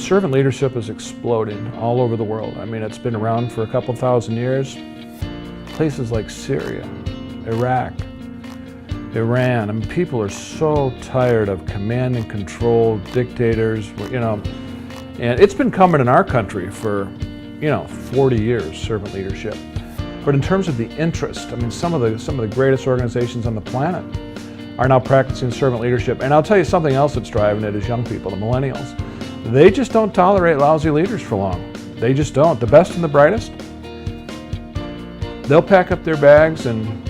servant leadership is exploding all over the world. I mean, it's been around for a couple thousand years. Places like Syria, Iraq, Iran. I mean, people are so tired of command and control dictators, you know, and it's been coming in our country for, 40 years, servant leadership. But in terms of the interest, I mean, some of the greatest organizations on the planet are now practicing servant leadership. And I'll tell you something else that's driving it is young people, the millennials. They just don't tolerate lousy leaders for long. They just don't. The best and the brightest, they'll pack up their bags and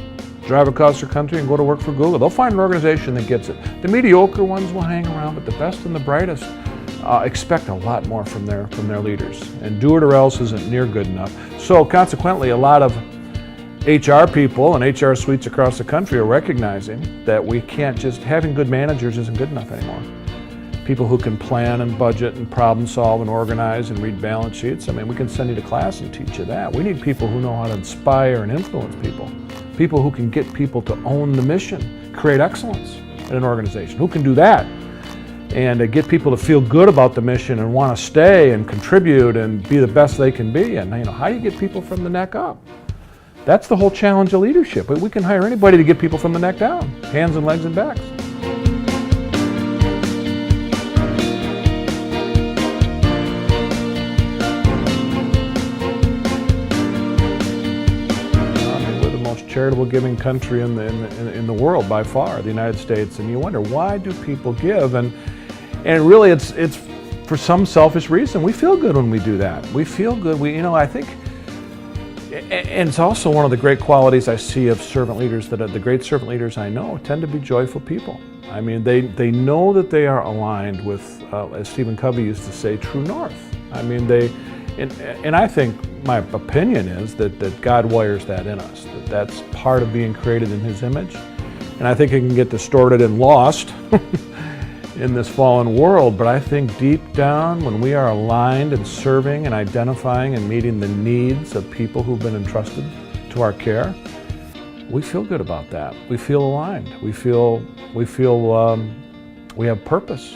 drive across the country and go to work for Google. They'll find an organization that gets it. The mediocre ones will hang around, but the best and the brightest expect a lot more from their leaders. And do it or else isn't near good enough. So consequently, a lot of HR people and HR suites across the country are recognizing that we can't just, having good managers isn't good enough anymore. People who can plan and budget and problem solve and organize and read balance sheets. I mean, we can send you to class and teach you that. We need people who know how to inspire and influence people. People who can get people to own the mission, create excellence in an organization. Who can do that? And get people to feel good about the mission and want to stay and contribute and be the best they can be. And how do you get people from the neck up? That's the whole challenge of leadership. We can hire anybody to get people from the neck down, hands and legs and backs. Charitable giving country in the world by far, the United States, and you wonder, why do people give? And really it's for some selfish reason. We feel good when we do that. We feel good. I think, and it's also one of the great qualities I see of servant leaders, that the great servant leaders I know tend to be joyful people. I mean, they know that they are aligned with, as Stephen Covey used to say, true north. I mean, and I think my opinion is that God wires that in us, that's part of being created in His image. And I think it can get distorted and lost in this fallen world, but I think deep down, when we are aligned and serving and identifying and meeting the needs of people who've been entrusted to our care, we feel good about that. We feel aligned. We feel we have purpose.